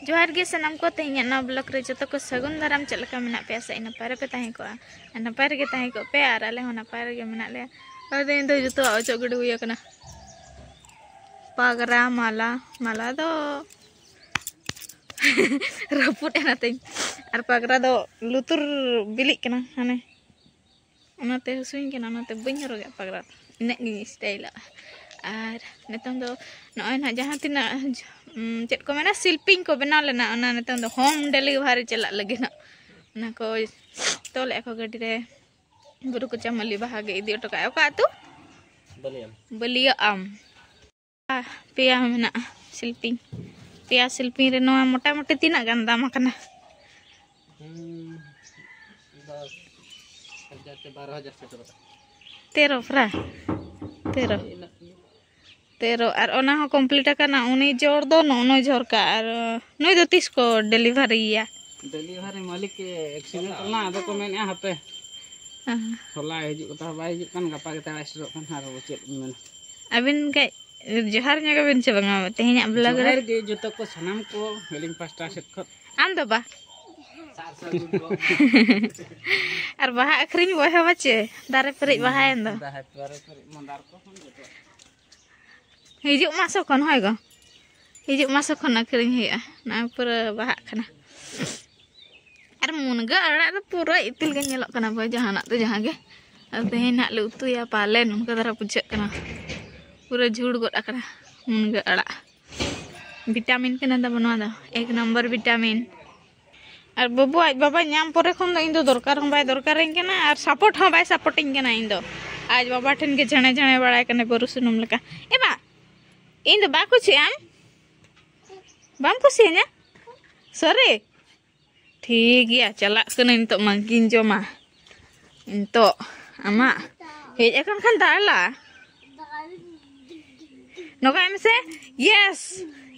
जोहार गे सनाम को तेहना ना ब्लॉक रे जो को सगुन दाराम चलका मेना पे से नपाय रे पे ताहे को नपाय रे ताहे को पे आर आले हो नपाय रे मेना ले और दिन तो जतो अचो गड हुई कना पागरा माला माला दो रपुट एना ते और पागरा दो लुतुर बिलिक कना हाने ओनाते हसुइन कना ओनाते बइन रोगे पागरा इने गी स्टाइल और नितों दो नय ना जहां तिना चेत को मेना शिल्पिंग को बना लेना ओना नितों दो होम डिलीवरी चला लगे ना ओना को तोले को गडी रे बुरु को चमली बाहागे इदी ओटो का ओका तू बलिया आम पिया मेना शिल्पिंग पिया शिल्पिंग रे नोआ मोटा मोटी तीना गान दाम कना 13 फ्रा 13 और ओना हो कंप्लीट करना उनी जोर दो नो जोर का और नई दो 30 को डिलीवरी या डिलीवरी मालिक के एक्सीडेंट ना आदो को मेने हापे होला हिजु कथा बाय हिजु kan गपा के ता स्ट्रोक kan हारो चेत मेन अबिन के जोहार nya बिन से बंगा तेहना ब्लॉग रे गे जतो को सनाम को हेलिंग पास्टा सेट खत आम दो बा और बाहा अखरिन बहा बचे दारे परि बाहा एन दो मंदार को जतो हिजु मासो खन होय गो हिजु मासो खन अखरिन हिया ना पूरा बाहा खना और मुनगा अड़ा तो पूरा इतिल के नेलो कना बा जहाना तो जहां गे तेहना ले उतुया पालेन उनका दरा पुछे कना पूरा झूड़ गोड अकना मुनगा अड़ा विटामिन के नंदा बनवा दा 1 नंबर विटामिन और बाबू आज बाबा नाम परे खन इन दो दरकार हम बाय दरकार इन केना और सपोर्ट हम बाय सपोर्टिंग केना इन दो आज बाबा ठन के जणे जणे बड़ाय कने बरु सुनुम लका एबा इन दो बा कुछ आम बाम कुछ ना सरे ठीक गया चला कने इन तो मांगिन जमा इन तो आमा हे एखन खान दाला नोका में से यस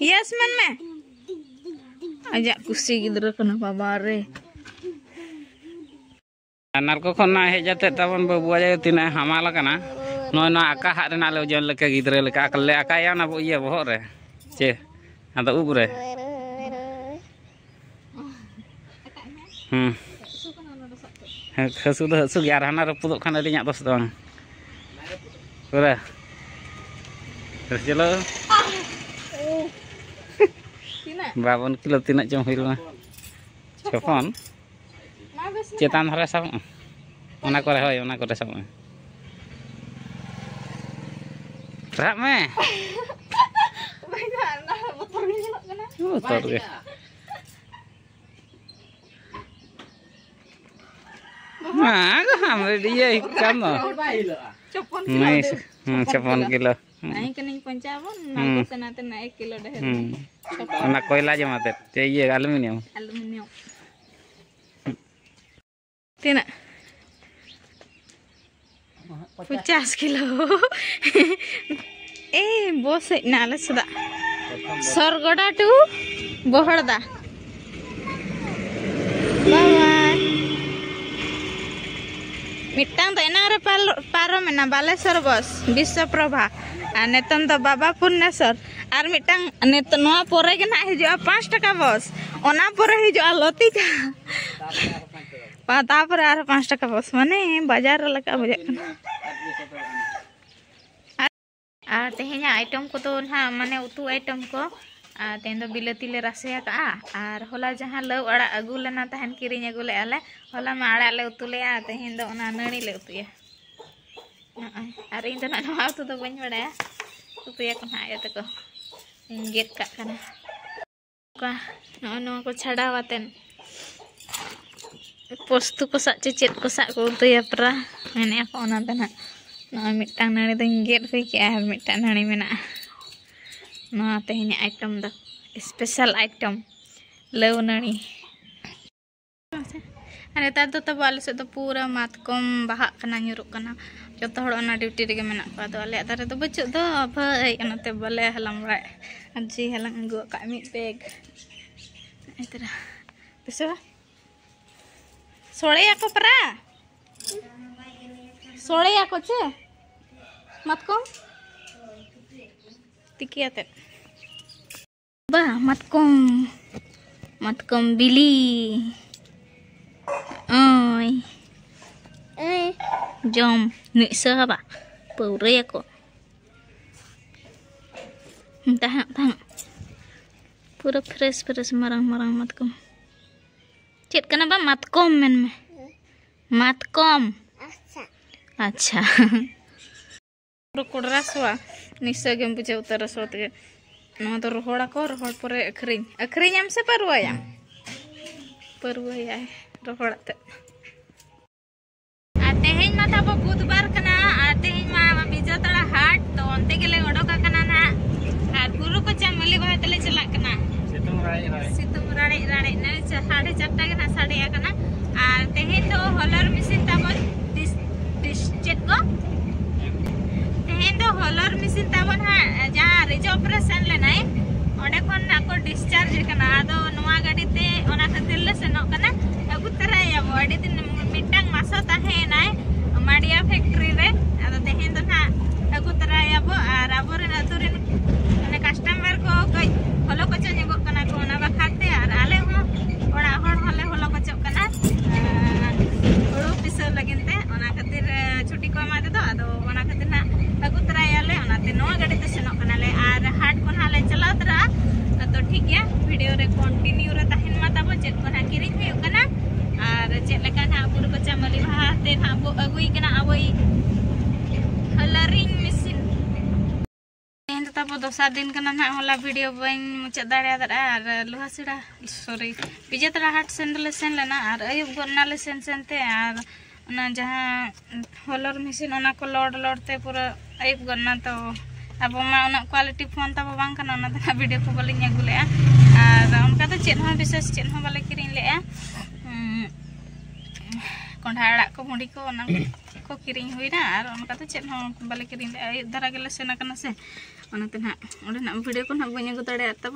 यस मन में आजा कुसी गिद्र कना बाबा रे नार को खना हे जाते तबन बबुआ जे तिना हमाला कना नय न आका हात रेना ले जन लेके गिद्रे लेके अकले आकाया ना ये बहो रे चे आदा उब रे हसु दो हसु यार हना रपुदो खान अलिया दस दो पूरा चलो 52 किलो तीना चम होइलना छपन चेतान हरे सब ओना करे होय ओना करे सब राम में बोतल गे हम रेडिया काम न 56 किलो नहीं कनिंग 55 ना तना तना 1 किलो ढेर ओना कोयला जमाते ते ये एल्युमिनियम तीना 50 किलो ए बोस नाले सदा सरगोडा टू बोहड़दा बाबा मिटांग तो एना रे पारो मेना बालेश्वर बस विश्वप्रभा और नेतन तो बाबा पूर्णेश्वर और मिटांग नेत नोआ पोरे के ना हिजुआ 5 टका बस ओना पोरे हिजुआ लतिका पाता पर आर 5 टका बस माने बाजार लका बजे और तेहना आइटम को तो ना माने उतु आइटम को तेन दो बिलाती ले रासेया का और होला जहां लव अड़ा अगु लेना तहन किरिंग अगु ले आले होला में अड़ा ले उतु ले तेहन दो ओना नणी ले उतुया और इन तो ना नवा उतु तो बन बड़ा उतुया को ना आया तको गेट का कना का नो को छाड़ा वातेन पोस्तु को सा चेचेत को सा को उतुया प्रा मेने को ओना तना ना मिटांग नणी तो गेट हुई के मिटांग नणी मेना ना तेहना item the special item love नणी नेतार तो तब आले से तो पूरा मातकम बाहा कना nyuruh कना जतो हड़ ओना ड्यूटी रे मेना को तो आले तारे तो बच्चो दो भाई अनते बले हलम रे अजी हलंग अगु का मी बैग इतरा बेसो सोळे को परा सोळे को चे मातकम तिकियाते बा मातकम matkom bili. Oi. Jom, nik apa? Pure aku. Tahan. Pura fresh marang matkom. Cit kenapa matkom men? Matkom. Acha. Kodraswa. Nisa gem puja utara sote. No to rohoda ko rohod pore akhring am se parwaya rohoda te atehing mata bo budbar kana atehing ma bija tala hat to onte gele odoka kana na ar guru ko chamali ba tele chalak kana situng rari na 4:30 kana 4:30 kana ar tehin do holar machine tabon dischet ko तो holer machine ताबन हा जहां ridge operation लेनाय ओडे कोन नाको discharge कना आदो नवा गाड़ी ते ओना खातिर ले सेनो कना अगु तराय अब अडी दिन मिटांग मासो ताहे नाय माडिया फैक्ट्री रे आदो देहेन तो ना अगु तराय अब आर अबोरे अतुरिन माने कस्टमर को कई होलो को चनिगो कना को ना बखाते आर आले हो ओडा होड़ होले होलो को चक कना ओडो पिसर लगिनते ओना खातिर छुट्टी को मा दे तो आदो ओना खातिर ना अगु तरायाले ओनाते नवा गाड़ी ते सेनो कनाले आर हाट कोन हाले चला तरा तो ठीक गया वीडियो रे कंटिन्यू रे ताहिन मा ताबो चेक कोन किरिन हुयो कना आर चेक लेका ना पुर को चामली भा ते ना बो अगुई कना अबई हलरिंग मशीन तेन ताबो दोसा दिन कना ना होला वीडियो बइन मुचा दाड़िया दरा आर लोहासिड़ा सॉरी बिजे तरा हाट सेंडले सेन लेना आर अयुब गोनाले सेनते आर ना जहाँ होलर मशीन ओना को लोड ते पूरा आयुब गना तो अब मा ओना क्वालिटी फोन तब बांग कना ओना ता वीडियो को बलिं अगुले आर उनका तो चेन हो विशेष चेन हो बाले किरिन ले कोंढा अड़ा को मुंडी को ओना को किरिन हुईना आर उनका तो चेन हो बाले किरिन ले आयुब धरा गेले सेना कना से ओनाते ना ओडे ना वीडियो को ना बइन अगु दाड़े तब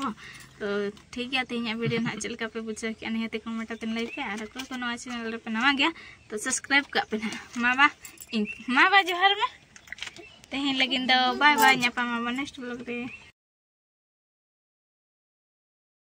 तो ठीक गया तेज वीडियो ना चलका पे बुझा के निहते कमेंट आते लाइक पे आर को नवा चैनल पे नवा गया तो सब्सक्राइब का पे माबा जोहर में तेहन लगिन दो बाय बाय नेक्स्ट ब्लॉग रे।